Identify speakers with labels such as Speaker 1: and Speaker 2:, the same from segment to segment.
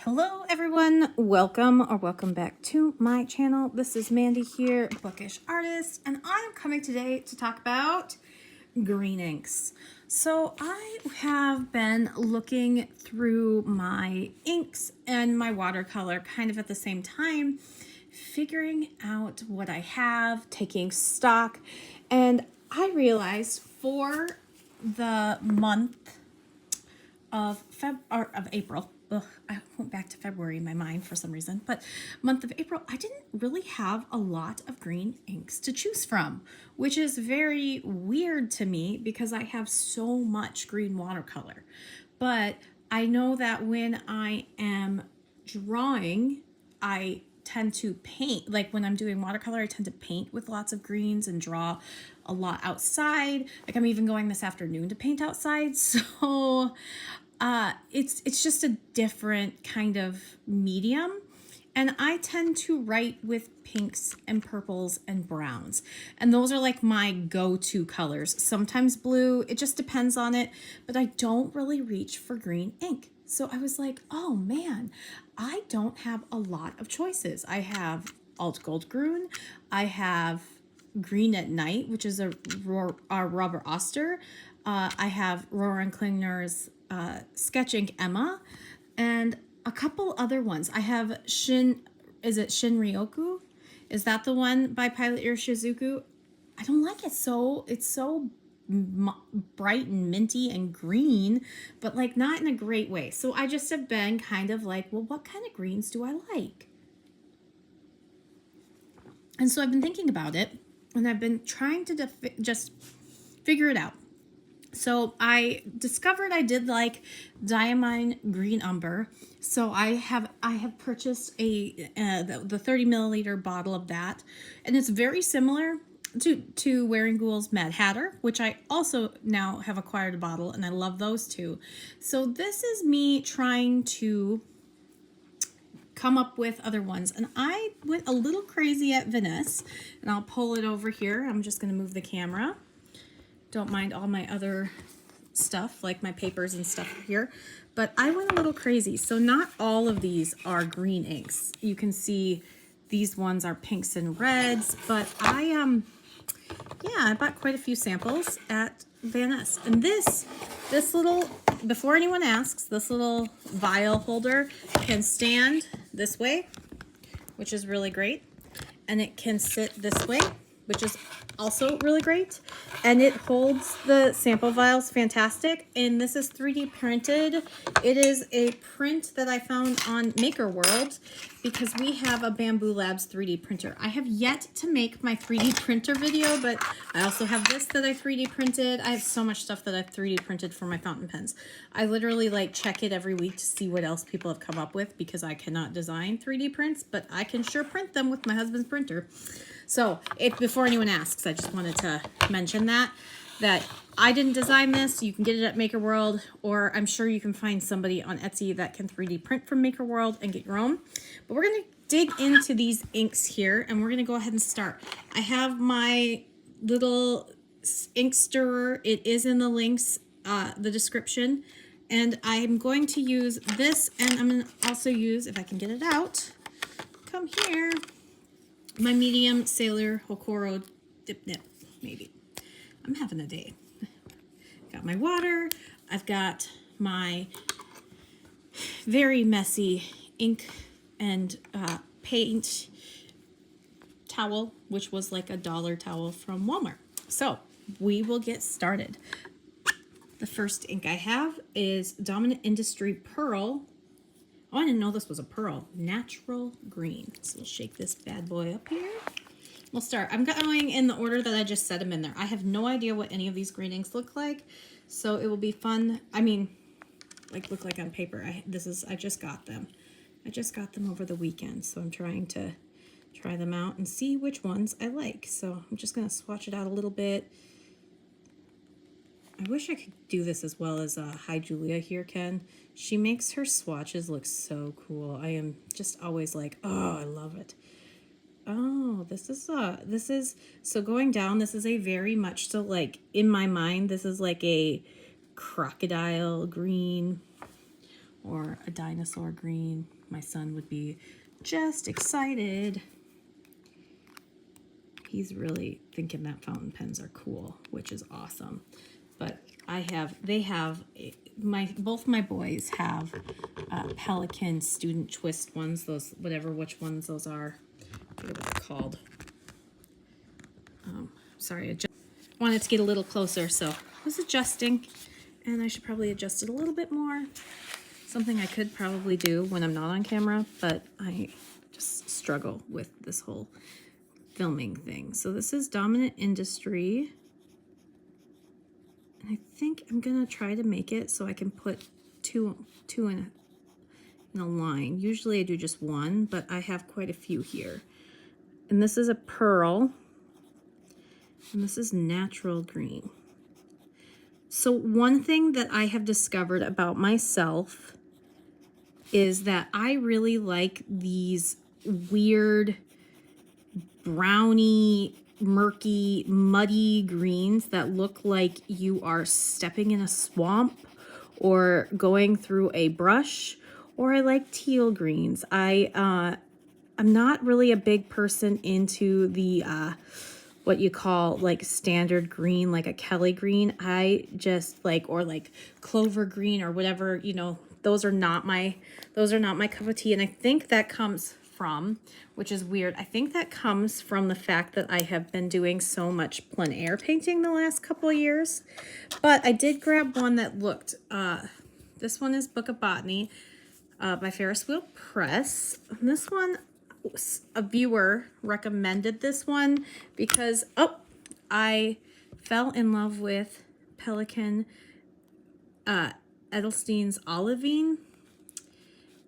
Speaker 1: Hello everyone, welcome back to my channel. This is Mandy here, bookish artist, and I am coming today to talk about green inks. So I have been looking through my inks and my watercolor kind of at the same time, figuring out what I have, taking stock, and I realized for the month of April. Ugh, I went back to February in my mind for some reason, but month of April, I didn't really have a lot of green inks to choose from, which is very weird to me because I have so much green watercolor. But I know that when I am drawing, I tend to paint, like when I'm doing watercolor, I tend to paint with lots of greens and draw a lot outside. Like I'm even going this afternoon to paint outside. So it's just a different kind of medium. And I tend to write with pinks and purples and browns. And those are like my go-to colors. Sometimes blue, it just depends on it, but I don't really reach for green ink. So I was like, oh man, I don't have a lot of choices. I have Alt Gold Grün, I have Green at Night, which is a Robert Oster. I have Roran Klinger's Sketching Emma, and a couple other ones. I have Shinryoku? Is that the one by Pilot Ear Shizuku? I don't like it. It's so bright and minty and green, but like not in a great way. So I just have been kind of like, well, what kind of greens do I like? And so I've been thinking about it, and I've been trying to just figure it out. So I discovered I did like Diamine Green Umber. So I have purchased the 30 milliliter bottle of that, and it's very similar to Wearingeul's Mad Hatter, which I also now have acquired a bottle, and I love those too. So this is me trying to come up with other ones, and I went a little crazy at Vaness, and I'll pull it over here. I'm just going to move the camera. Don't mind all my other stuff, like my papers and stuff here, but I went a little crazy. So not all of these are green inks. You can see these ones are pinks and reds, but I bought quite a few samples at Vaness. And this little, before anyone asks, this little vial holder can stand this way, which is really great, and it can sit this way, which is also really great, and it holds the sample vials fantastic. And this is 3D printed. It is a print that I found on Maker World because we have a Bamboo Labs 3D printer. I have yet to make my 3D printer video, but I also have this that I 3D printed. I have so much stuff that I've 3D printed for my fountain pens. I literally like check it every week to see what else people have come up with because I cannot design 3D prints, but I can sure print them with my husband's printer. So before anyone asks, I just wanted to mention that I didn't design this. You can get it at Maker World, or I'm sure you can find somebody on Etsy that can 3D print from Maker World and get your own. But we're going to dig into these inks here, and we're going to go ahead and start. I have my little ink stirrer. It is in the links, the description, and I'm going to use this, and I'm going to also use, if I can get it out, come here, my medium Sailor Hokoro Dip Nip, maybe. I'm having a day. Got my water. I've got my very messy ink and paint towel, which was like a $1 towel from Walmart. So we will get started. The first ink I have is Dominant Industry Pearl. Oh, I didn't know this was a pearl. Natural green. So we'll shake this bad boy up here. We'll start. I'm going in the order that I just set them in there. I have no idea what any of these green inks look like, so it will be fun. I mean, like look like on paper. I just got them. I just got them over the weekend, so I'm trying to try them out and see which ones I like. So I'm just gonna swatch it out a little bit. I wish I could do this as well as Hi Julia here can. She makes her swatches look so cool. I am just always like, oh, I love it. Oh, this is, so going down, this is a very much so like, in my mind, this is like a crocodile green, or a dinosaur green. My son would be just excited. He's really thinking that fountain pens are cool, which is awesome. But both my boys have Pelican student twist ones, those, which ones those are. I forget what they're called. Sorry, I just wanted to get a little closer, so I was adjusting, and I should probably adjust it a little bit more. Something I could probably do when I'm not on camera, but I just struggle with this whole filming thing. So this is Dominant Industry. And I think I'm gonna try to make it so I can put two in a line. Usually I do just one, but I have quite a few here. And this is a pearl, and this is natural green. So one thing that I have discovered about myself is that I really like these weird browny, murky, muddy greens that look like you are stepping in a swamp or going through a brush. Or I like teal greens. I'm not really a big person into the what you call like standard green, like a Kelly green. I just like, or like clover green or whatever, you know, those are not my cup of tea. And I think that comes from, which is weird, I think that comes from the fact that I have been doing so much plein air painting the last couple of years. But I did grab one that looked, this one is Book of Botany by Ferris Press. And this one, a viewer recommended this one because, I fell in love with Pelican Edelstein's Olivine.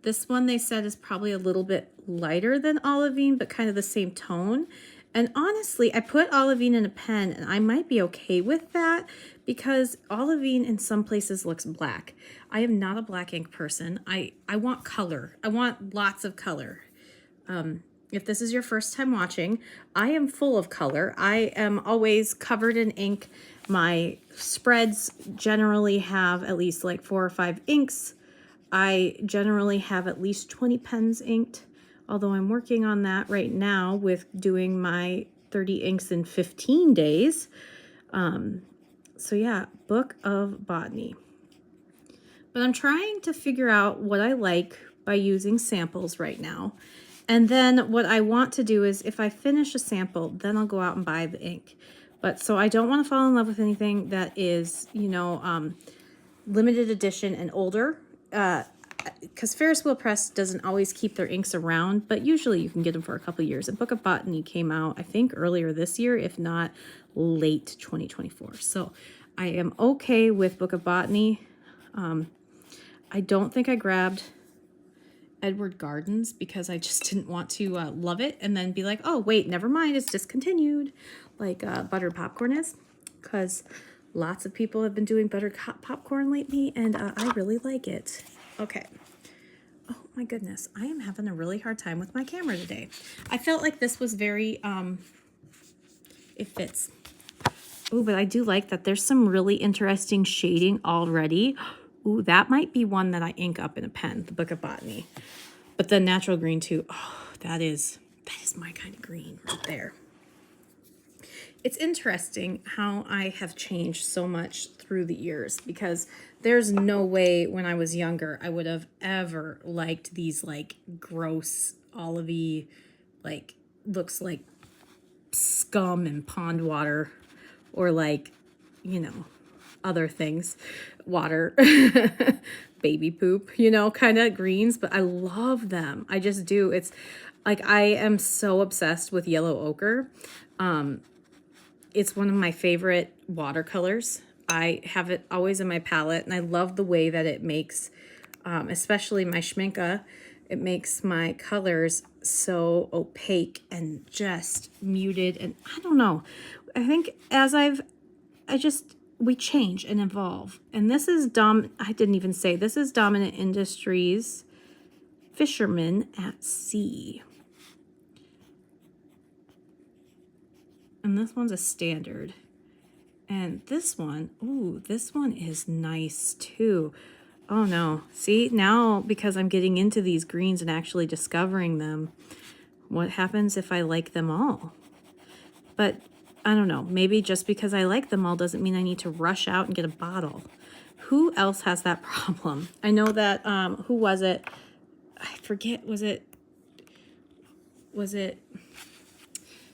Speaker 1: This one they said is probably a little bit lighter than Olivine, but kind of the same tone. And honestly, I put Olivine in a pen and I might be okay with that because Olivine in some places looks black. I am not a black ink person. I want color. I want lots of color. If this is your first time watching, I am full of color. I am always covered in ink. My spreads generally have at least like 4 or 5 inks. I generally have at least 20 pens inked, although I'm working on that right now with doing my 30 inks in 15 days. So yeah, Book of Botany. But I'm trying to figure out what I like by using samples right now. And then what I want to do is if I finish a sample, then I'll go out and buy the ink. But so I don't want to fall in love with anything that is, you know, limited edition and older. Because Ferris Press doesn't always keep their inks around, but usually you can get them for a couple of years. And Book of Botany came out, I think, earlier this year, if not late 2024. So I am okay with Book of Botany. I don't think I grabbed Edward Gardens because I just didn't want to love it and then be like, oh, wait, never mind, it's discontinued, like buttered popcorn is, because lots of people have been doing buttered popcorn lately, and I really like it. Okay. Oh my goodness, I am having a really hard time with my camera today. I felt like this was very, it fits. Oh, but I do like that there's some really interesting shading already. Ooh, that might be one that I ink up in a pen, the Book of Botany. But the natural green too, oh, that is my kind of green right there. It's interesting how I have changed so much through the years because there's no way when I was younger I would have ever liked these like gross olivey, like looks like scum and pond water or like, you know, other things, water, baby poop, you know, kind of greens, but I love them. I just do. It's like I am so obsessed with yellow ochre. It's one of my favorite watercolors. I have it always in my palette, and I love the way that it makes, especially my Schminke, it makes my colors so opaque and just muted. And I don't know, I think as we change and evolve. And this is this is Dominant Industries Fisherman at Sea. And this one's a standard. And this one, ooh, this one is nice too. Oh no. See, now because I'm getting into these greens and actually discovering them, what happens if I like them all? But I don't know. Maybe just because I like them all doesn't mean I need to rush out and get a bottle. Who else has that problem? I know that, who was it? I forget, was it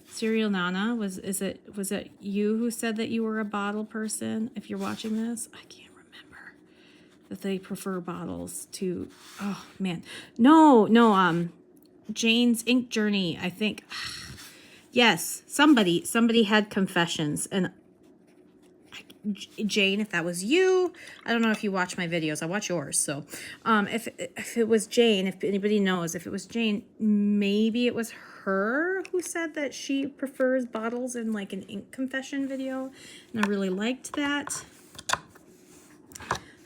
Speaker 1: Serial Nana? Was it you who said that you were a bottle person? If you're watching this, I can't remember that they prefer bottles to. Oh man, no. Jane's Ink Journey. I think. Yes, somebody had confessions, and Jane, if that was you, I don't know if you watch my videos. I watch yours. So, if it was Jane, if anybody knows, if it was Jane, maybe it was her who said that she prefers bottles in like an ink confession video, and I really liked that.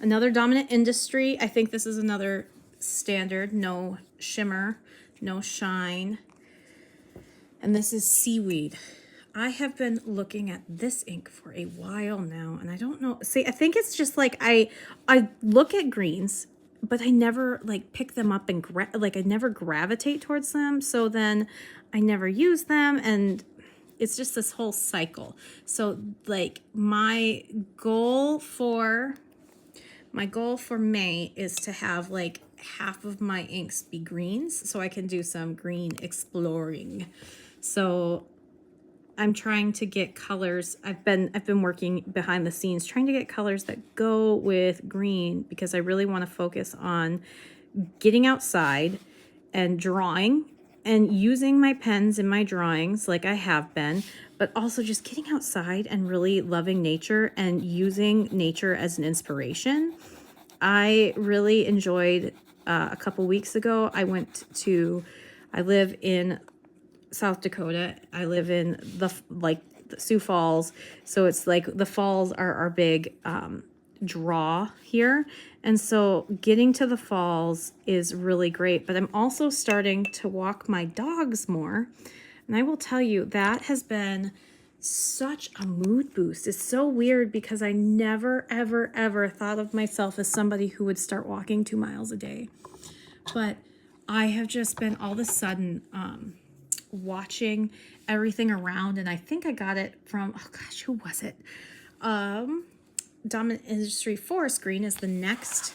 Speaker 1: Another Dominant Industry. I think this is another standard. No shimmer, no shine, and this is Seaweed. I have been looking at this ink for a while now, and I don't know. See, I think it's just like I look at greens, but I never like pick them up and I never gravitate towards them. So then I never use them, and it's just this whole cycle. So like my goal for May is to have like half of my inks be greens, so I can do some green exploring. So I'm trying to get colors. I've been working behind the scenes trying to get colors that go with green, because I really want to focus on getting outside and drawing and using my pens in my drawings like I have been, but also just getting outside and really loving nature and using nature as an inspiration. I really enjoyed a couple weeks ago. I live in South Dakota. I live in the Sioux Falls, so it's like the falls are our big draw here, and so getting to the falls is really great. But I'm also starting to walk my dogs more, and I will tell you that has been such a mood boost. It's so weird because I never ever thought of myself as somebody who would start walking 2 miles a day, but I have just been all of a sudden watching everything around, and I think I got it from, oh gosh, who was it? Dominant Industry Forest Green is the next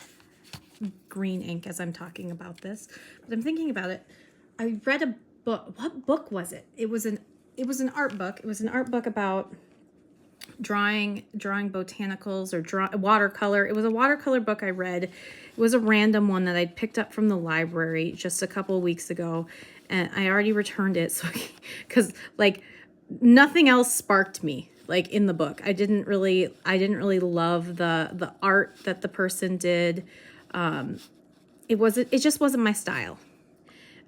Speaker 1: green ink as I'm talking about this, but I'm thinking about it. I read a book. What book was it? It was an art book. It was an art book about drawing botanicals or watercolor. It was a watercolor book I read. It was a random one that I'd picked up from the library just a couple of weeks ago, and I already returned it, so because like nothing else sparked me like in the book. I didn't really love the art that the person did. It just wasn't my style,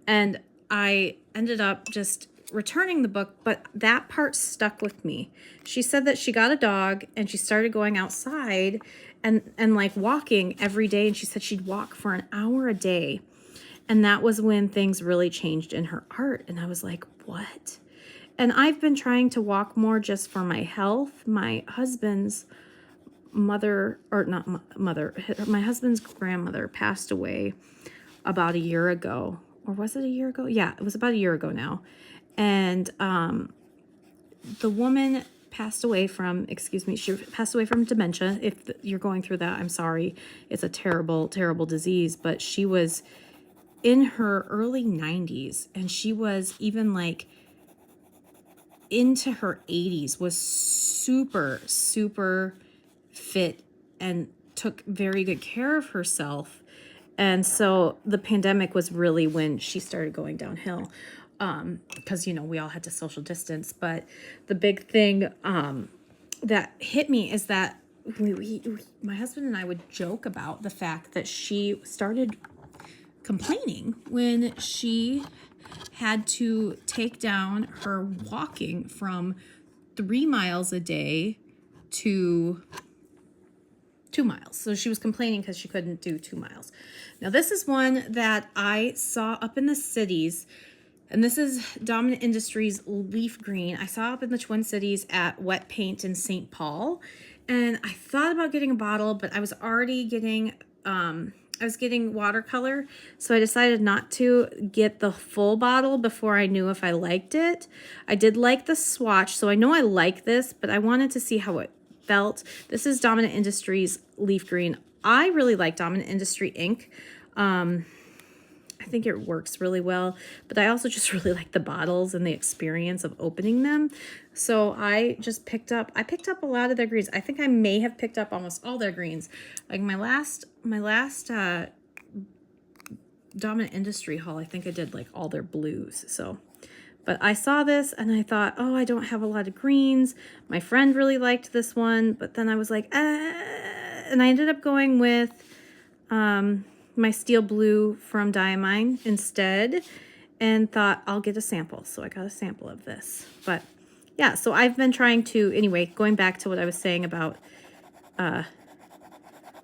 Speaker 1: and I ended up just returning the book, but that part stuck with me. She said that she got a dog and she started going outside and like walking every day, and she said she'd walk for an hour a day, and that was when things really changed in her art. And I was like, what? And I've been trying to walk more just for my health. My husband's mother, or not mother, my husband's grandmother passed away about a year ago. Or was it a year ago? Yeah, it was about a year ago now. And the woman passed away from, she passed away from dementia. If you're going through that, I'm sorry. It's a terrible, terrible disease. But she was in her early 90s, and she was even like into her 80s, was super, super fit and took very good care of herself. And so the pandemic was really when she started going downhill, because, we all had to social distance. But the big thing that hit me is that my husband and I would joke about the fact that she started complaining when she had to take down her walking from 3 miles a day to 2 miles. So she was complaining because she couldn't do 2 miles. Now this is one that I saw up in the cities, and this is Dominant Industries Leaf Green. I saw up in the Twin Cities at Wet Paint in St. Paul, and I thought about getting a bottle, but I was already getting I was getting watercolor, so I decided not to get the full bottle before I knew if I liked it. I did like the swatch, so I know I like this, but I wanted to see how it felt. This is Dominant Industries Leaf Green. I really like Dominant Industry ink. I think it works really well, but I also just really like the bottles and the experience of opening them. So I just picked up a lot of their greens. I think I may have picked up almost all their greens. Like my last Dominant Industry haul, I think I did like all their blues. So, but I saw this and I thought, oh, I don't have a lot of greens. My friend really liked this one, but then I was like, and I ended up going with my steel blue from Diamine instead, and thought I'll get a sample. So I got a sample of this. But yeah, so I've been trying to, anyway, going back to what I was saying about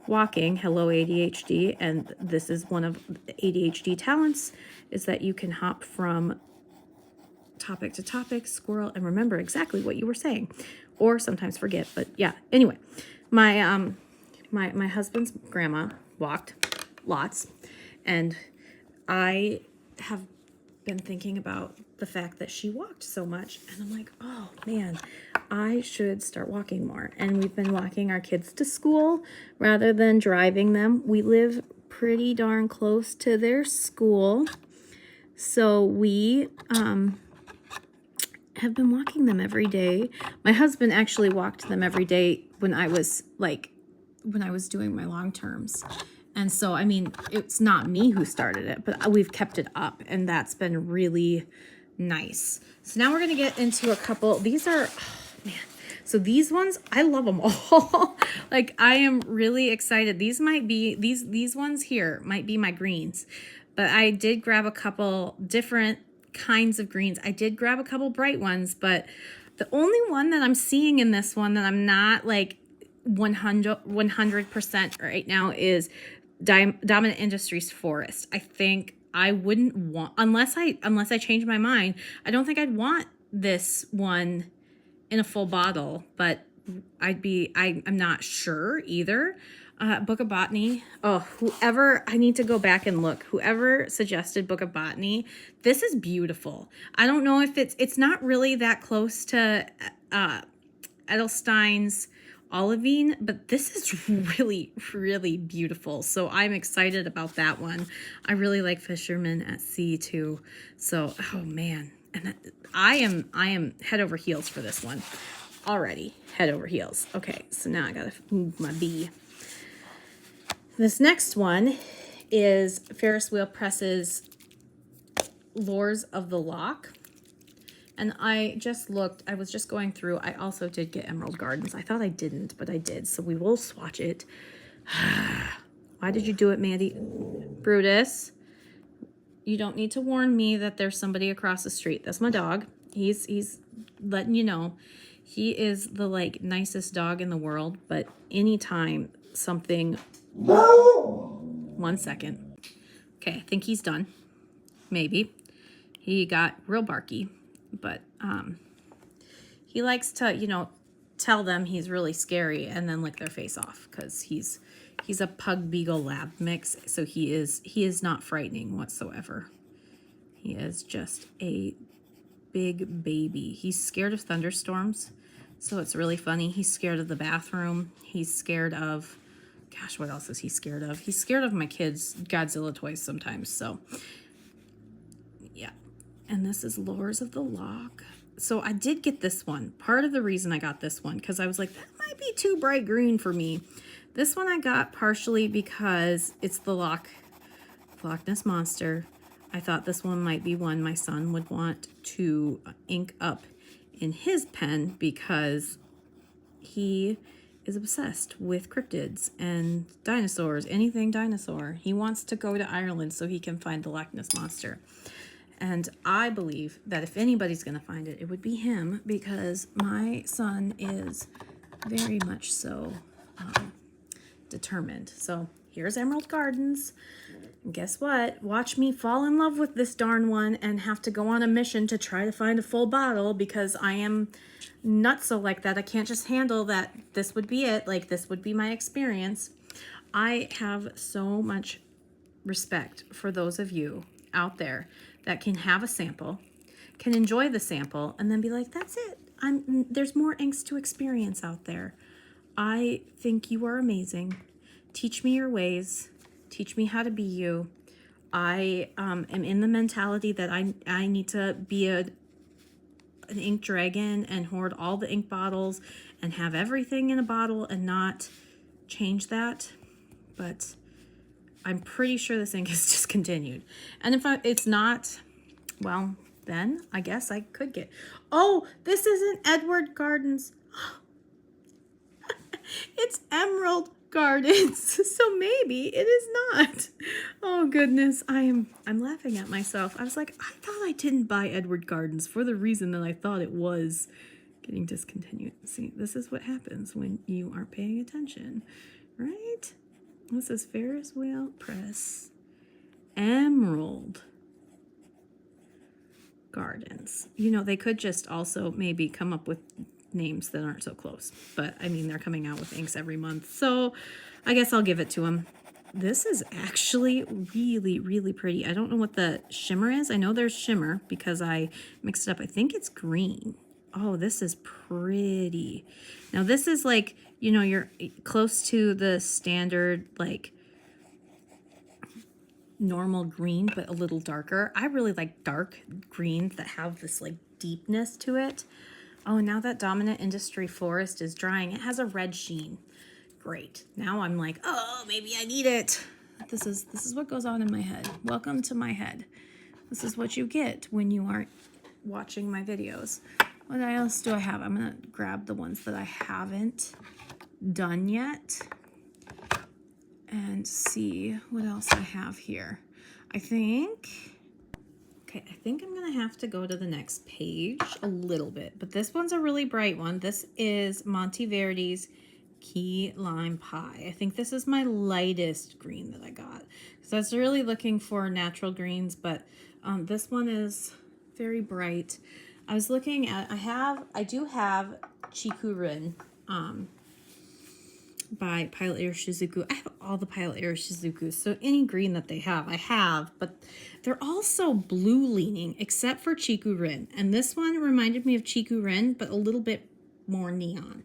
Speaker 1: walking, hello ADHD, and this is one of the ADHD talents, is that you can hop from topic to topic, squirrel, and remember exactly what you were saying, or sometimes forget. But yeah, anyway, my my husband's grandma walked lots, and I have been thinking about the fact that she walked so much, and I'm like, oh man, I should start walking more. And we've been walking our kids to school rather than driving them. We live pretty darn close to their school, so we have been walking them every day. My husband actually walked them every day when I was doing my long terms. And so, I mean, it's not me who started it, but we've kept it up, and that's been really nice. So now we're going to get into a couple. These are, oh man. So these ones, I love them all. Like, I am really excited. These might be, these ones here might be my greens, but I did grab a couple different kinds of greens. I did grab a couple bright ones, but the only one that I'm seeing in this one that I'm not like 100% right now is Dominant Industries Forest. I think I wouldn't want, unless I change my mind, I don't think I'd want this one in a full bottle, but I'm not sure either. Book of Botany. Oh, whoever, I need to go back and look. Whoever suggested Book of Botany, this is beautiful. I don't know if it's not really that close to Edelstein's Olivine, but this is really, really beautiful. So I'm excited about that one. I really like Fisherman at Sea too. So, oh man. And I am head over heels for this one already. Head over heels. Okay, so now I gotta move my bee. This next one is Ferris Wheel Press's Lures of the Loch. And I just looked, I was just going through, I also did get Emerald Gardens. I thought I didn't, but I did. So we will swatch it. Why did you do it, Mandy? Brutus, you don't need to warn me that there's somebody across the street. That's my dog. He's letting you know. He is the like nicest dog in the world, but anytime something, 1 second. Okay, I think he's done. Maybe. He got real barky. But he likes to, you know, tell them he's really scary and then lick their face off, because he's a pug beagle lab mix, so he is not frightening whatsoever. He is just a big baby. He's scared of thunderstorms, so it's really funny. He's scared of the bathroom. He's scared of, gosh, what else is he scared of? He's scared of my kids' Godzilla toys sometimes, so yeah. And this is Lures of the Loch. So I did get this one. Part of the reason I got this one, because I was like, that might be too bright green for me. This one I got partially because it's the Loch Ness Monster. I thought this one might be one my son would want to ink up in his pen, because he is obsessed with cryptids and dinosaurs, anything dinosaur. He wants to go to Ireland so he can find the Loch Ness Monster. And I believe that if anybody's going to find it, it would be him, because my son is very much so determined. So here's Emerald Gardens. And guess what? Watch me fall in love with this darn one and have to go on a mission to try to find a full bottle, because I am nutso like that. I can't just handle that this would be it. Like, this would be my experience. I have so much respect for those of you out there that can have a sample, can enjoy the sample, and then be like, that's it. There's more inks to experience out there. I think you are amazing. Teach me your ways. Teach me how to be you. I am in the mentality that I need to be an ink dragon and hoard all the ink bottles and have everything in a bottle and not change that. But I'm pretty sure this ink is discontinued. And if it's not, well, then I guess I could get... Oh, this isn't Edward Gardens. It's Emerald Gardens. So maybe it is not. Oh goodness, I'm laughing at myself. I was like, I thought I didn't buy Edward Gardens for the reason that I thought it was getting discontinued. See, this is what happens when you aren't paying attention, right? This is Ferris Wheel Press Emerald Gardens. You know, they could just also maybe come up with names that aren't so close, but I mean, they're coming out with inks every month, so I guess I'll give it to them. This is actually really, really pretty. I don't know what the shimmer is. I know there's shimmer because I mixed it up. I think it's green. Oh, this is pretty. Now this is like, you know, you're close to the standard like normal green, but a little darker. I really like dark greens that have this like deepness to it. Oh, now that Dominant Industry Forest is drying, it has a red sheen. Great. Now I'm like, oh, maybe I need it. This is what goes on in my head. Welcome to my head. This is what you get when you aren't watching my videos. What else do I have? I'm gonna grab the ones that I haven't done yet and see what else I have here. I think I'm gonna have to go to the next page a little bit, but this one's a really bright one. This is Monte Verde's Key Lime Pie. I think this is my lightest green that I got, because I was really looking for natural greens, but this one is very bright. I was looking at, I do have Chikurin by Pilot Air Shizuku. I have all the Pilot Air Shizuku, so any green that they have, I have, but they're also blue leaning, except for Chikurin. And this one reminded me of Chikurin, but a little bit more neon.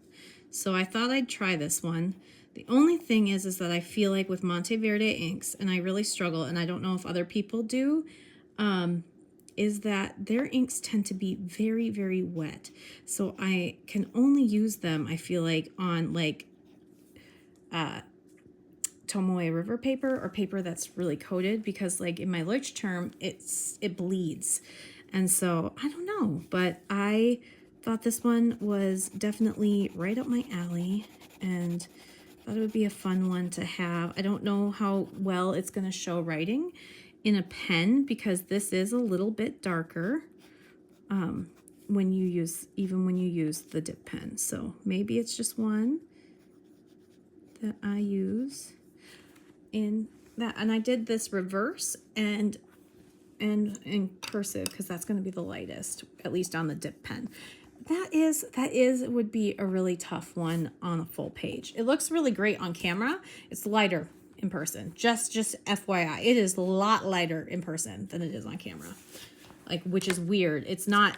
Speaker 1: So I thought I'd try this one. The only thing is that I feel like with Monte Verde inks, and I really struggle, and I don't know if other people do, is that their inks tend to be very, very wet. So I can only use them, I feel like, on like Tomoe River paper or paper that's really coated, because like in my Leuchtturm, it bleeds. And so I don't know, but I thought this one was definitely right up my alley and thought it would be a fun one to have. I don't know how well it's going to show writing in a pen, because this is a little bit darker when you use the dip pen. So maybe it's just one that I use in that. And I did this reverse and in cursive, because that's going to be the lightest, at least on the dip pen. That would be a really tough one on a full page. It looks really great on camera. It's lighter in person. Just FYI, it is a lot lighter in person than it is on camera. Like, which is weird. It's not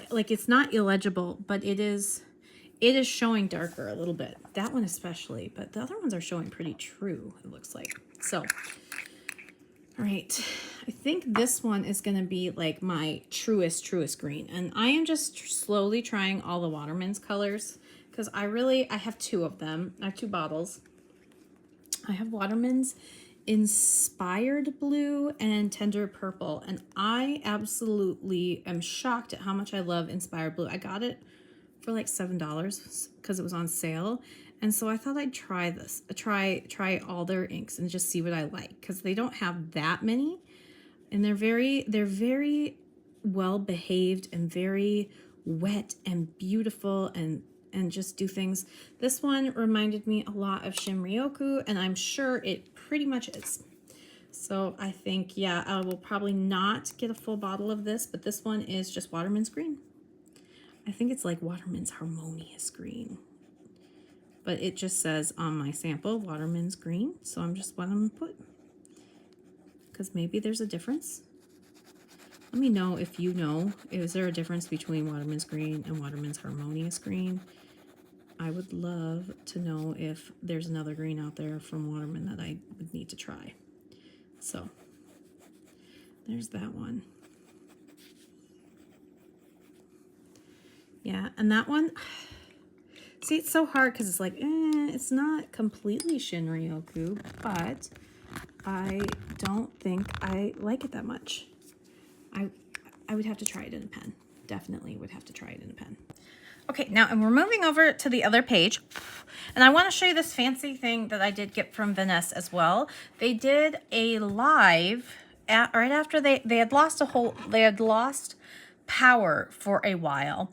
Speaker 1: illegible, but it is showing darker a little bit. That one especially, but the other ones are showing pretty true, it looks like. So, all right. I think this one is going to be like my truest green. And I am just slowly trying all the Waterman's colors, because I have two of them. I have two bottles. I have Waterman's Inspired Blue and Tender Purple. And I absolutely am shocked at how much I love Inspired Blue. I got it for like $7 because it was on sale. And so I thought I'd try this, try all their inks and just see what I like, because they don't have that many. And they're very well behaved and very wet and beautiful and just do things. This one reminded me a lot of Shinryoku, and I'm sure it pretty much is. So I think, yeah, I will probably not get a full bottle of this, but this one is just Waterman's Green. I think it's like Waterman's Harmonious Green. but it just says on my sample, Waterman's Green. So I'm just what I'm gonna put, because maybe there's a difference. Let me know if you know, is there a difference between Waterman's Green and Waterman's Harmonious Green? I would love to know if there's another green out there from Waterman that I would need to try. So there's that one. Yeah, and that one, see, it's so hard because it's like, it's not completely Shinryoku, but I don't think I like it that much. I would have to try it in a pen. Definitely would have to try it in a pen. Okay, now, and we're moving over to the other page, and I want to show you this fancy thing that I did get from Vaness as well. They did a live right after they had lost power for a while,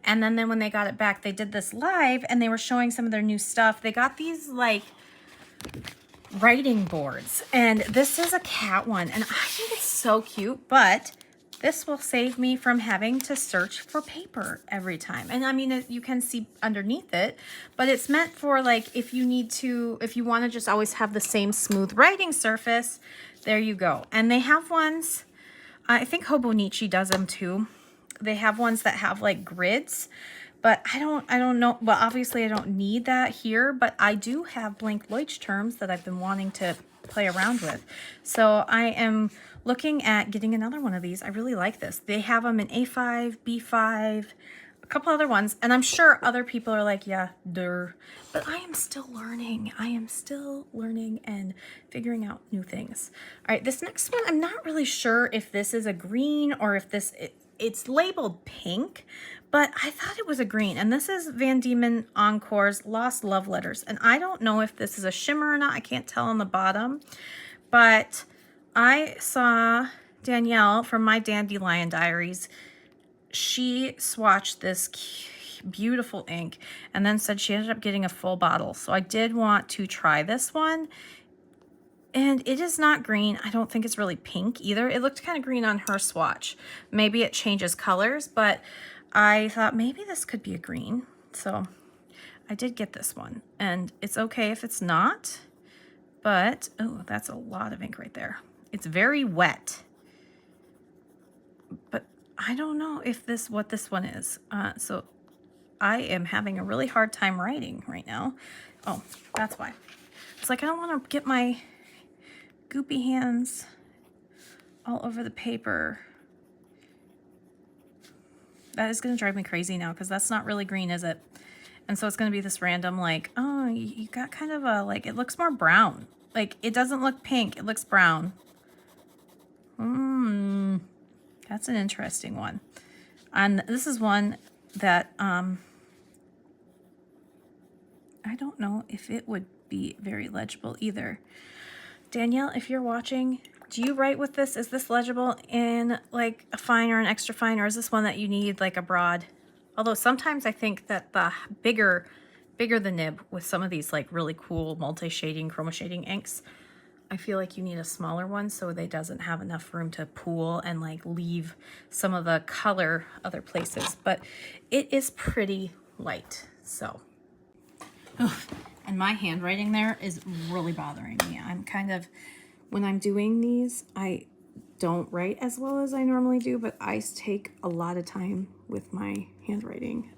Speaker 1: and then when they got it back, they did this live, and they were showing some of their new stuff. They got these like writing boards, and this is a cat one, and I think it's so cute, but this will save me from having to search for paper every time. And I mean, you can see underneath it, but it's meant for like if you want to just always have the same smooth writing surface, there you go. And they have ones, I think Hobonichi does them too. They have ones that have like grids, but I don't know. Well, obviously I don't need that here, but I do have blank Leuchtturms that I've been wanting to play around with. So I am looking at getting another one of these. I really like this. They have them in A5, B5, a couple other ones, and I'm sure other people are like, yeah, duh. But I am still learning. I am still learning and figuring out new things. All right, this next one, I'm not really sure if this is a green or if it's labeled pink, but I thought it was a green. And this is Van Diemen Encore's Lost Love Letters. And I don't know if this is a shimmer or not. I can't tell on the bottom, but I saw Danielle from my Dandelion Diaries. She swatched this beautiful ink and then said she ended up getting a full bottle. So I did want to try this one. And it is not green. I don't think it's really pink either. It looked kind of green on her swatch. Maybe it changes colors, but I thought maybe this could be a green. So I did get this one. And it's okay if it's not. But, oh, that's a lot of ink right there. It's very wet. But I don't know if what this one is. So I am having a really hard time writing right now. Oh, that's why. It's like I don't want to get my goopy hands all over the paper. That is going to drive me crazy now because that's not really green, is it? And so it's going to be this random like, oh, you got kind of a, like, it looks more brown. Like, it doesn't look pink. It looks brown. That's an interesting one. And this is one that I don't know if it would be very legible either. Danielle, if you're watching, do you write with this? Is this legible in like a fine or an extra fine, or is this one that you need like a broad? Although sometimes I think that the bigger the nib with some of these like really cool multi-shading, chroma shading inks, I feel like you need a smaller one so they doesn't have enough room to pool and like leave some of the color other places. But it is pretty light, so. And my handwriting there is really bothering me. I'm kind of, when I'm doing these, I don't write as well as I normally do, but I take a lot of time with my handwriting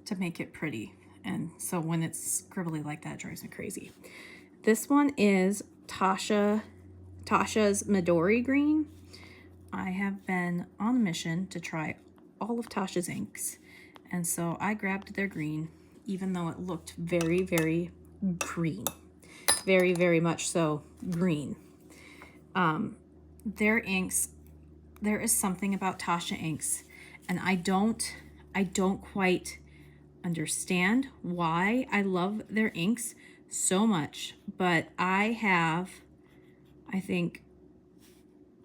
Speaker 1: to make it pretty. And so when it's scribbly like that, it drives me crazy. This one is Tasha's Midori Green. I have been on a mission to try all of Tasha's inks, and so I grabbed their green, even though it looked very, very green. Very, very much so green. Their inks, there is something about Tasha Inks, and I don't quite understand why I love their inks so much, but I have, I think,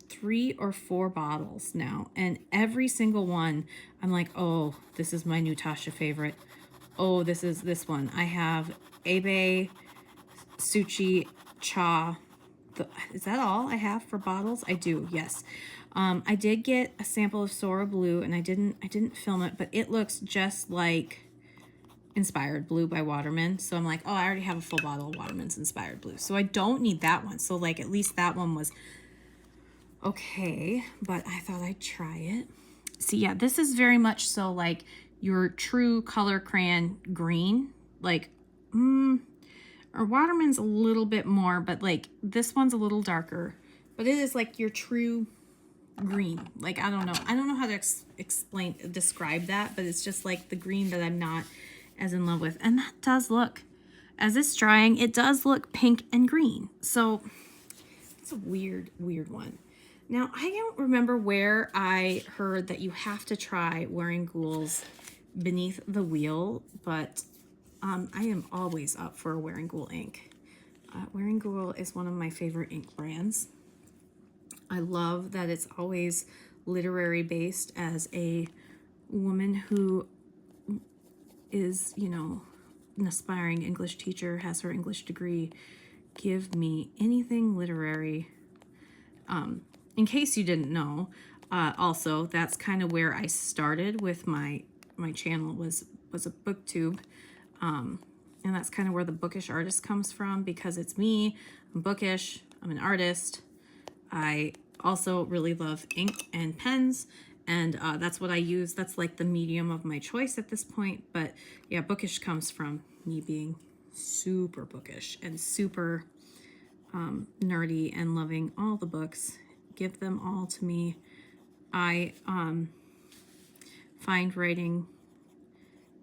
Speaker 1: 3 or 4 bottles now, and every single one I'm like, oh, this is my new Tasha favorite. Oh, this is this one. I have Abe, Suchi, Cha. Is that all I have for bottles? I do, yes. I did get a sample of Sora Blue, and I didn't film it, but it looks just like Inspired Blue by Waterman. So I'm like, oh, I already have a full bottle of Waterman's Inspired Blue. So I don't need that one. So like at least that one was okay, but I thought I'd try it. See, yeah, this is very much so like your true color crayon green. Like, or Waterman's a little bit more, but like this one's a little darker. But it is like your true green. Like, I don't know how to describe that, but it's just like the green that I'm not as in love with. And that does look, as it's drying, it does look pink and green. So it's a weird one. Now, I don't remember where I heard that you have to try Wearingeul's Beneath the Wheel, but I am always up for a Wearingeul ink. Wearingeul is one of my favorite ink brands. I love that it's always literary based. As a woman who is, you know, an aspiring English teacher, has her English degree, give me anything literary. In case you didn't know, also that's kind of where I started with my channel was a booktube, and that's kind of where the bookish artist comes from, because it's me. I'm bookish. I'm an artist. I also really love ink and pens, and that's what I use. That's like the medium of my choice at this point. But yeah, bookish comes from me being super bookish and super nerdy and loving all the books. Give them all to me. I find writing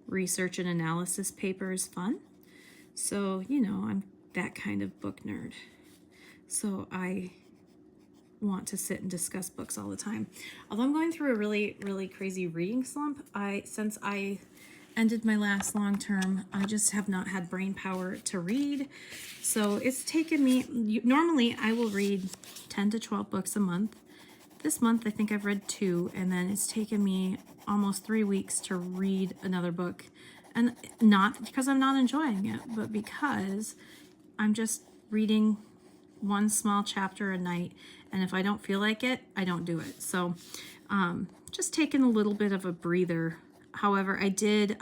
Speaker 1: research and analysis papers fun. So, you know, I'm that kind of book nerd. So I want to sit and discuss books all the time. Although I'm going through a really, really crazy reading slump, since I ended my last long term, I just have not had brain power to read. So it's taken me, normally I will read 10 to 12 books a month. This month I think I've read 2, and then it's taken me almost 3 weeks to read another book. And not because I'm not enjoying it, but because I'm just reading one small chapter a night, and if I don't feel like it, I don't do it. So just taking a little bit of a breather. However, I did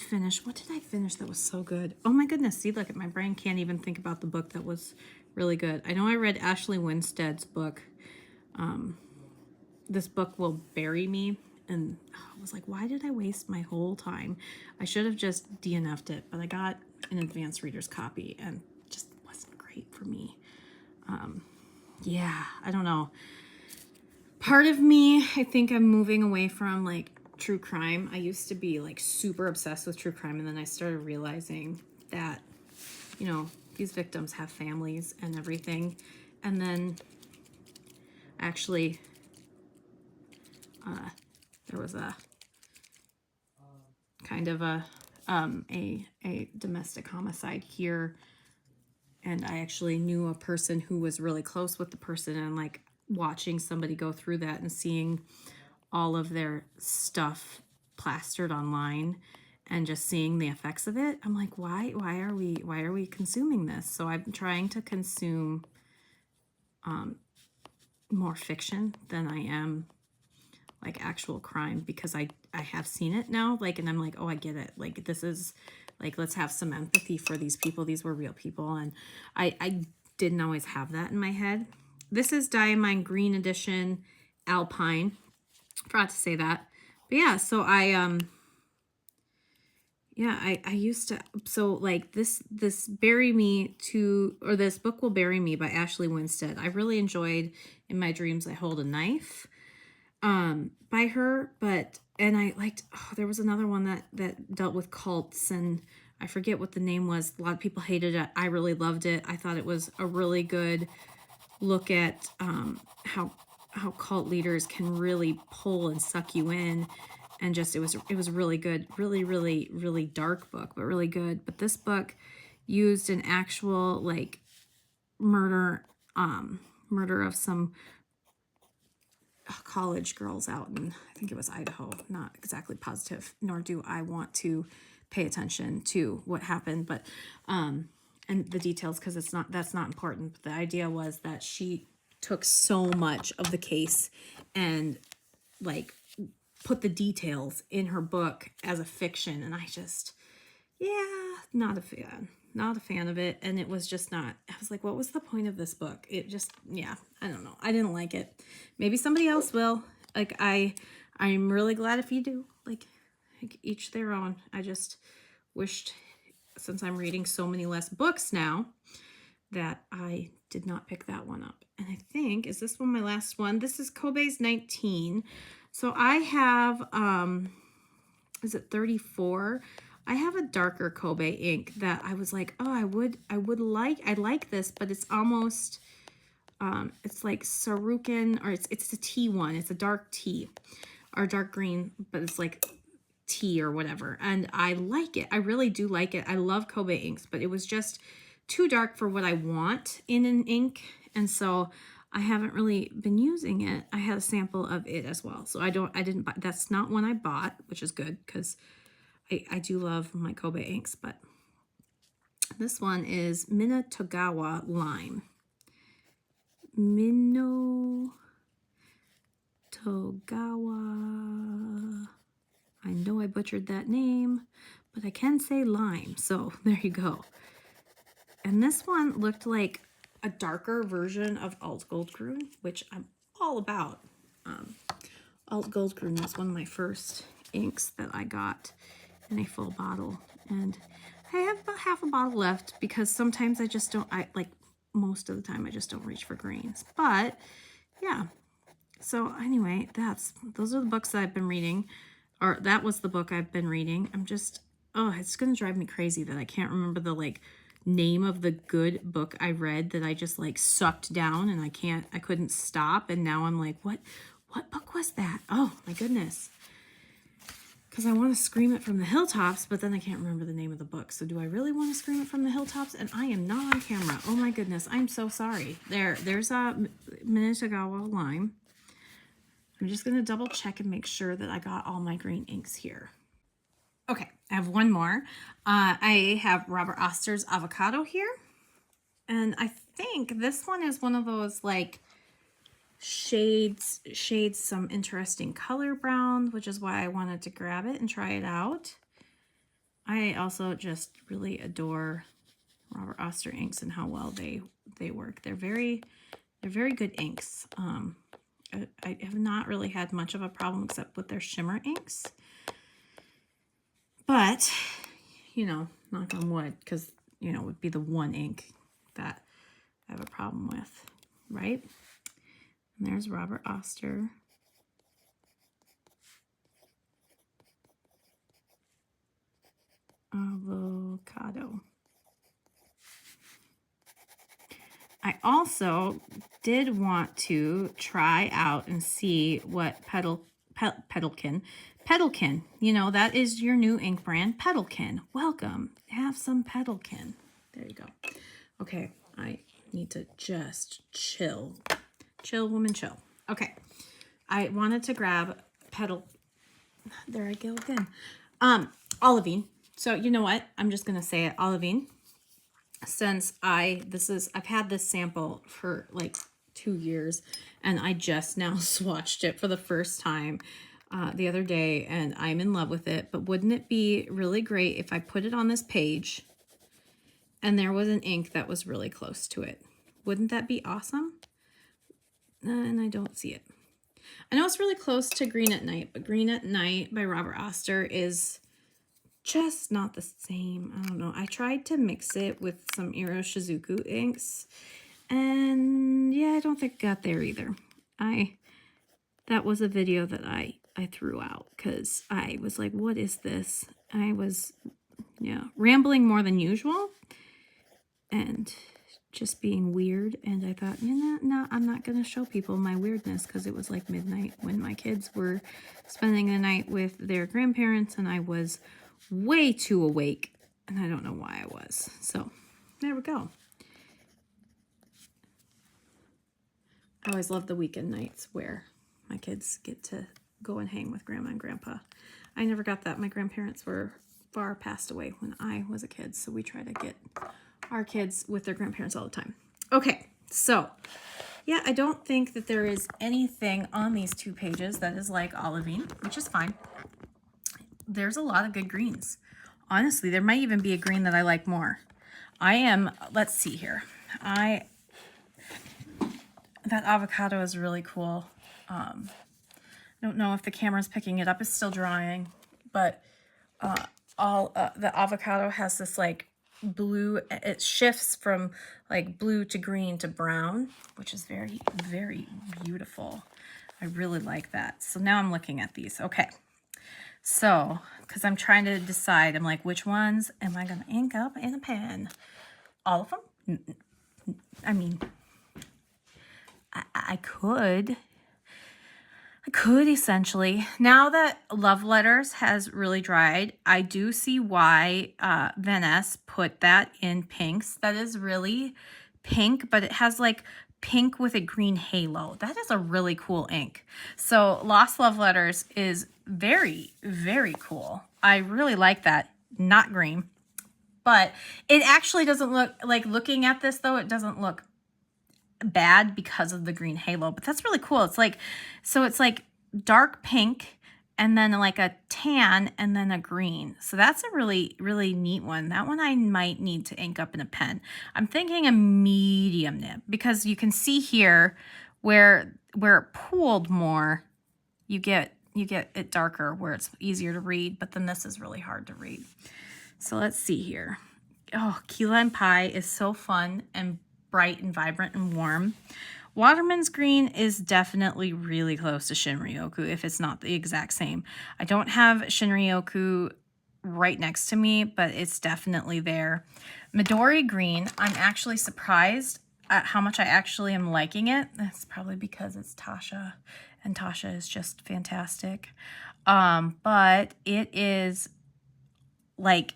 Speaker 1: finish, what did I finish that was so good? Oh my goodness, see, look, my brain can't even think about the book that was really good. I know I read Ashley Winstead's book. This book will bury me, and I was like, why did I waste my whole time? I should have just DNF'd it, but I got an advanced reader's copy and just wasn't great for me. Yeah, I don't know. Part of me, I think I'm moving away from like true crime. I used to be like super obsessed with true crime, and then I started realizing that, you know, these victims have families and everything. And then actually there was a kind of a domestic homicide here, and I actually knew a person who was really close with the person, and like watching somebody go through that and seeing all of their stuff plastered online and just seeing the effects of it, I'm like, why are we consuming this? So I'm trying to consume more fiction than I am like actual crime, because I have seen it now, like, and I'm like, oh, I get it. Like, this is like, let's have some empathy for these people. These were real people, and I didn't always have that in my head. This is Diamine Green Edition Alpine. Forgot to say that. But yeah, so I used to, so like this Bury Me to, or This Book Will Bury Me by Ashley Winstead. I really enjoyed In My Dreams I Hold a Knife by her, and I liked, there was another one that dealt with cults, and I forget what the name was. A lot of people hated it. I really loved it. I thought it was a really good look at how cult leaders can really pull and suck you in, and just it was really good, really dark book, but really good. But this book used an actual like murder of some college girls out in, I think it was Idaho, not exactly positive, nor do I want to pay attention to what happened, but and the details, because that's not important. But the idea was that she took so much of the case and like put the details in her book as a fiction. And I just, yeah, not a fan of it. And it was just not, I was like, what was the point of this book? It just, yeah, I don't know. I didn't like it. Maybe somebody else will. Like, I'm really glad if you do. Like each their own. I just wished, since I'm reading so many less books now, that I did not pick that one up. And I think, is this one my last one? This is Kobe's 19. So I have, is it 34? I have a darker Kobe ink that I was like, oh, I like this, but it's almost, it's like Sarukan, or it's a tea one. It's a dark tea or dark green, but it's like tea or whatever. And I like it. I really do like it. I love Kobe inks, but it was just too dark for what I want in an ink. And so I haven't really been using it. I had a sample of it as well. So I didn't buy, that's not one I bought, which is good because I do love my Kobe inks, but this one is Minatogawa Lime. Minatogawa. I know I butchered that name, but I can say lime. So there you go. And this one looked like a darker version of Alt Goldgrün, which I'm all about. Alt Goldgrün was one of my first inks that I got in a full bottle. And I have about half a bottle left because sometimes I just don't, like most of the time I just don't reach for greens. But yeah, so anyway, those are the books that I've been reading, or that was the book I've been reading. I'm just, oh, it's going to drive me crazy that I can't remember the like name of the good book I read that I just like sucked down and I couldn't stop. And now I'm like, what book was that? Oh my goodness. Because I want to scream it from the hilltops, but then I can't remember the name of the book. So do I really want to scream it from the hilltops? And I am not on camera. Oh my goodness. I'm so sorry. There's a Minatogawa Lime. I'm just going to double check and make sure that I got all my green inks here. Okay, I have one more. I have Robert Oster's Avocado here. And I think this one is one of those like shades some interesting color brown, which is why I wanted to grab it and try it out. I also just really adore Robert Oster inks and how well they work. They're very good inks. I have not really had much of a problem except with their shimmer inks. But, you know, knock on wood, because, you know, it would be the one ink that I have a problem with, right? And there's Robert Oster. Avocado. I also did want to try out and see what Pedalkin, you know, that is your new ink brand, Pedalkin. Welcome. Have some Pedalkin. There you go. Okay, I need to just chill. Chill, woman, chill. Okay, I wanted to grab there I go again. Olivine. So you know what? I'm just gonna say it, Olivine. Since I've had this sample for like 2 years, and I just now swatched it for the first time the other day, and I'm in love with it. But wouldn't it be really great if I put it on this page and there was an ink that was really close to it? Wouldn't that be awesome? And I don't see it. I know it's really close to Green at Night, but Green at Night by Robert Oster is just not the same. I don't know. I tried to mix it with some Iro Shizuku inks, and yeah, I don't think it got there either. That was a video that I threw out because I was like, what is this? I was, yeah, rambling more than usual and just being weird. And I thought, you know, no, I'm not going to show people my weirdness because it was like midnight when my kids were spending the night with their grandparents, and I was way too awake, and I don't know why I was. So there we go. I always love the weekend nights where my kids get to go and hang with grandma and grandpa. I never got that. My grandparents were far passed away when I was a kid, so we try to get our kids with their grandparents all the time. Okay, so Yeah, I don't think that there is anything on these 2 pages that is like olivine, which is fine. There's a lot of good greens. Honestly, there might even be a green that I like more. Let's see here. That avocado is really cool. I don't know if the camera's picking it up. It's still drying, but the avocado has this like blue, it shifts from like blue to green to brown, which is very, very beautiful. I really like that. So now I'm looking at these. Okay. So, because I'm trying to decide, I'm like, which ones am I going to ink up in a pen? All of them? I mean, I could essentially. Now that Love Letters has really dried, I do see why Vaness put that in pinks. That is really pink, but it has like pink with a green halo. That is a really cool ink. So Lost Love Letters is very, very cool. I really like that. Not green, but it actually doesn't look like, looking at this though, it doesn't look bad because of the green halo, but that's really cool. It's like, so it's like dark pink and then like a tan and then a green. So that's a really, really neat one. That one I might need to ink up in a pen. I'm thinking a medium nib because you can see here where it pooled more, you get it darker where it's easier to read, but then this is really hard to read. So let's see here. Oh, key lime pie is so fun and bright and vibrant and warm. Waterman's green is definitely really close to Shinryoku, if it's not the exact same. I don't have Shinryoku right next to me, but it's definitely there. Midori green, I'm actually surprised at how much I actually am liking it. That's probably because it's Tasha, and Tasha is just fantastic. But it is like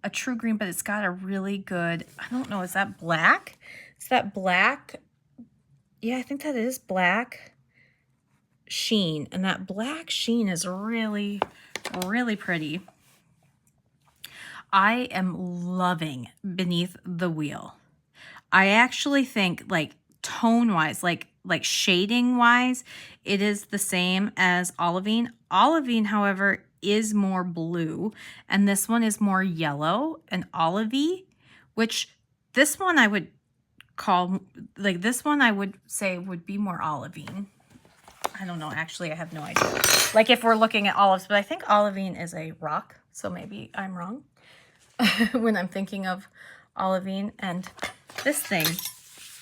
Speaker 1: a true green, but it's got a really good, I don't know, is that black? Is that black? Yeah, I think that is black sheen. And that black sheen is really, really pretty. I am loving Beneath the Wheel. I actually think like tone-wise, like shading-wise, it is the same as Olivine. Olivine, however, is more blue, and this one is more yellow and olivey, which this one I would call, like this one I would say would be more olivine. I don't know, actually I have no idea. Like if we're looking at olives, but I think olivine is a rock, so maybe I'm wrong when I'm thinking of olivine. And this thing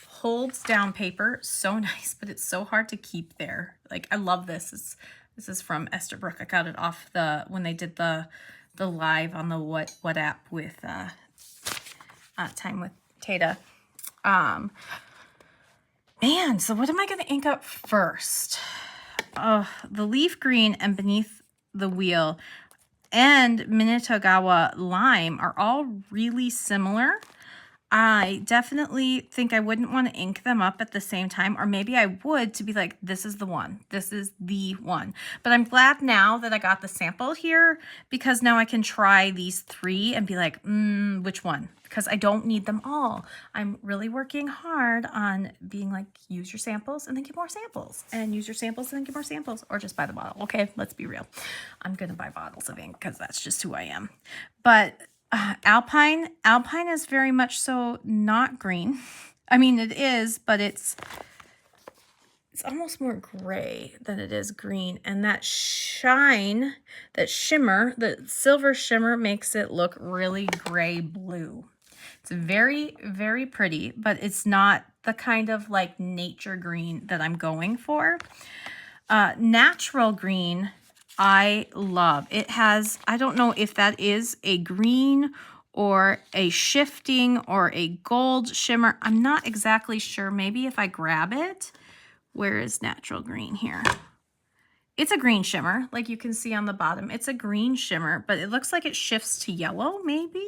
Speaker 1: holds down paper so nice, but it's so hard to keep there. Like I love this. This is from Esterbrook. I got it off when they did the live on the what app with Time with Tata. Man, so what am I going to ink up first? The Leaf Green and Beneath the Wheel and Minetagawa Lime are all really similar. I definitely think I wouldn't want to ink them up at the same time, or maybe I would to be like, this is the one. This is the one. But I'm glad now that I got the sample here because now I can try these 3 and be like, which one? Because I don't need them all. I'm really working hard on being like, use your samples and then get more samples, and use your samples and then get more samples, or just buy the bottle. Okay, let's be real. I'm going to buy bottles of ink because that's just who I am. But Alpine is very much so not green. I mean, it is, but it's almost more gray than it is green. And that shine, that shimmer, the silver shimmer makes it look really gray blue. It's very, very pretty, but it's not the kind of like nature green that I'm going for. Natural green, I love. It has, I don't know if that is a green or a shifting or a gold shimmer. I'm not exactly sure. Maybe if I grab it, where is natural green here? It's a green shimmer, like you can see on the bottom. It's a green shimmer, but it looks like it shifts to yellow maybe.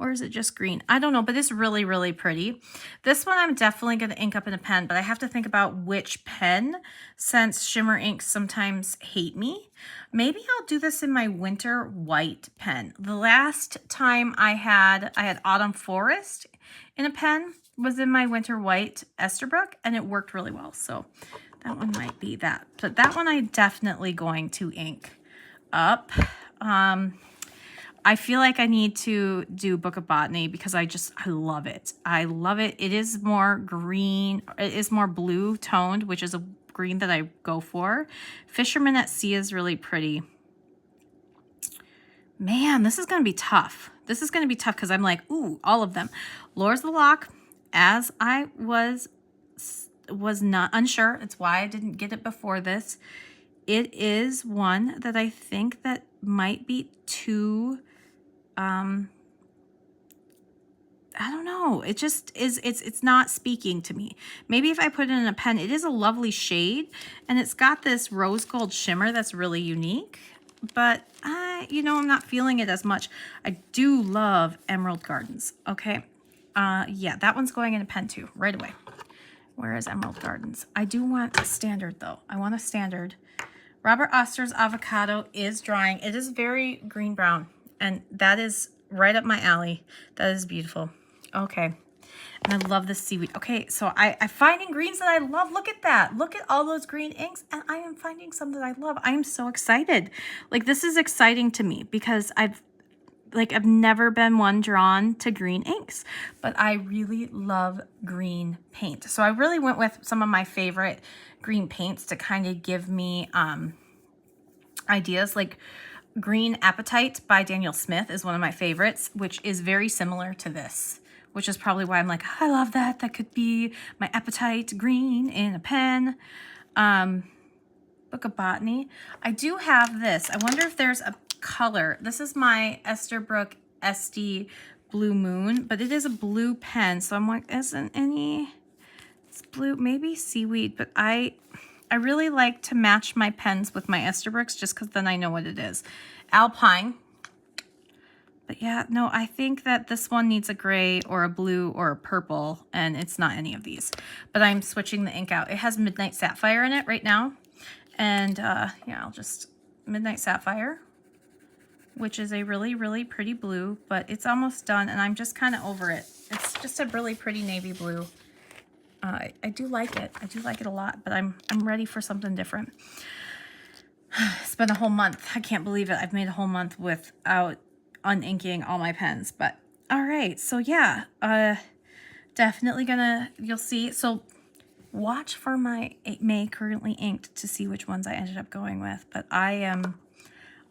Speaker 1: Or is it just green? I don't know, but it's really, really pretty. This one I'm definitely going to ink up in a pen, but I have to think about which pen since shimmer inks sometimes hate me. Maybe I'll do this in my winter white pen. The last time I had Autumn Forest in a pen, was in my Winter White Esterbrook, and it worked really well. So that one might be that. But that one I'm definitely going to ink up. I feel like I need to do Book of Botany because I love it. I love it. It is more green. It is more blue toned, which is a green that I go for. Fisherman at Sea is really pretty. Man, this is going to be tough. This is going to be tough because I'm like, ooh, all of them. Lures the Lock, as I was not unsure. It's why I didn't get it before this. It is one that I think that might be too, I don't know. It just is, it's not speaking to me. Maybe if I put it in a pen, it is a lovely shade and it's got this rose gold shimmer that's really unique, but you know, I'm not feeling it as much. I do love Emerald Gardens. Okay. Yeah, that one's going in a pen too, right away. Where is Emerald Gardens? I do want a standard though. I want a standard. Robert Oster's Avocado is drying. It is very green brown, and that is right up my alley. That is beautiful. Okay, and I love this Seaweed. Okay, so I'm finding greens that I love. Look at that. Look at all those green inks, and I am finding some that I love. I am so excited. Like, this is exciting to me because I've never been one drawn to green inks, but I really love green paint. So I really went with some of my favorite green paints to kind of give me ideas. Like Green Appetite by Daniel Smith is one of my favorites, which is very similar to this, which is probably why I'm like, I love that. That could be my Appetite green in a pen. Book of Botany. I do have this. I wonder if there's a color. This is my Esterbrook SD Blue Moon, but it is a blue pen. So I'm like, isn't any, it's blue, maybe Seaweed, but I really like to match my pens with my Esterbrook's just because then I know what it is. Alpine. But yeah, no, I think that this one needs a gray or a blue or a purple, and it's not any of these. But I'm switching the ink out. It has Midnight Sapphire in it right now. And yeah, I'll just Midnight Sapphire, which is a really, really pretty blue, but it's almost done, and I'm just kind of over it. It's just a really pretty navy blue. I do like it. I do like it a lot, but I'm ready for something different. It's been a whole month. I can't believe it. I've made a whole month without uninking all my pens, but all right. So yeah, definitely gonna, you'll see. So watch for my May currently inked to see which ones I ended up going with, but I'm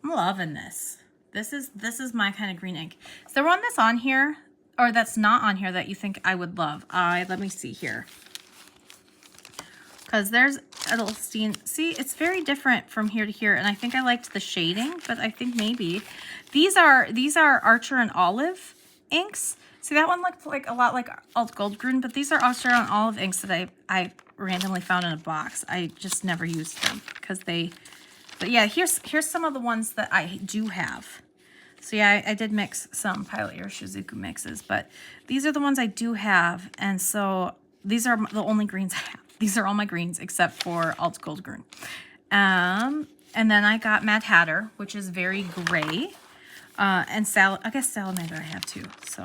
Speaker 1: loving this. This is my kind of green ink. Is there one that's on here or that's not on here that you think I would love? Let me see here. Because there's Edelstein. See, it's very different from here to here, and I think I liked the shading, but I think maybe these are Archer and Olive inks. See, that one looked like a lot like Alt Goldgrün, but these are Archer and Olive inks that I randomly found in a box. I just never used them because they. But yeah, here's some of the ones that I do have. So yeah, I did mix some Pilot Air Shizuku mixes, but these are the ones I do have, and so these are the only greens I have. These are all my greens except for Alt Goldgrün. And then I got Mad Hatter, which is very gray. And I guess Salamander I have too. So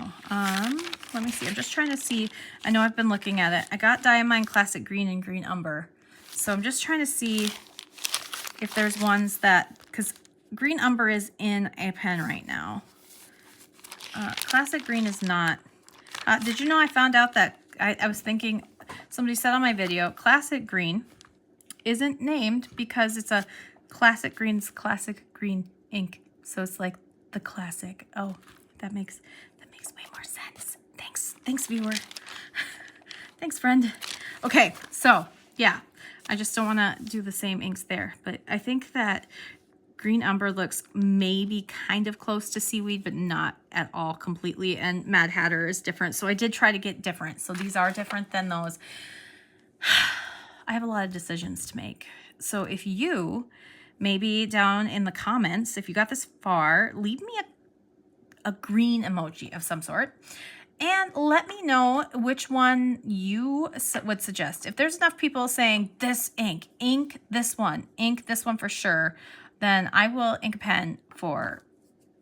Speaker 1: let me see. I'm just trying to see. I know I've been looking at it. I got Diamine Classic Green and Green Umber. So I'm just trying to see if there's ones that, because Green Umber is in a pen right now. Classic Green is not. Did you know I found out that I was thinking, somebody said on my video, Classic Green isn't named because it's a Classic Green's Classic Green ink. So it's like the classic. Oh, that makes way more sense. Thanks viewer. Thanks friend. Okay, so yeah, I just don't want to do the same inks there, but I think that Green Umber looks maybe kind of close to Seaweed, but not at all completely. And Mad Hatter is different. So I did try to get different. So these are different than those. I have a lot of decisions to make. So if you, maybe down in the comments, if you got this far, leave me a green emoji of some sort. And let me know which one you would suggest. If there's enough people saying this ink this one for sure, then I will ink a pen for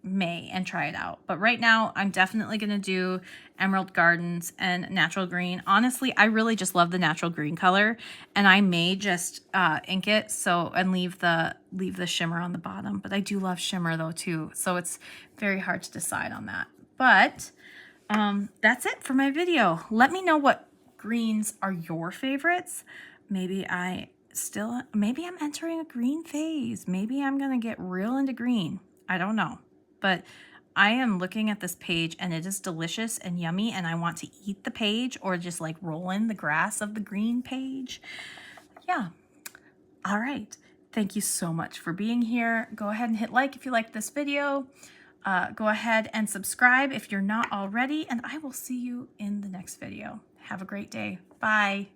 Speaker 1: May and try it out. But right now, I'm definitely going to do Emerald Gardens, and Natural Green. Honestly, I really just love the natural green color, and I may just ink it and leave the shimmer on the bottom. But I do love shimmer though too, so it's very hard to decide on that. But that's it for my video. Let me know what greens are your favorites. Maybe I'm entering a green phase. Maybe I'm gonna get real into green. I don't know, but I am looking at this page and it is delicious and yummy, and I want to eat the page or just like roll in the grass of the green page. Yeah. All right. Thank you so much for being here. Go ahead and hit like if you liked this video. Go ahead and subscribe if you're not already, and I will see you in the next video. Have a great day. Bye.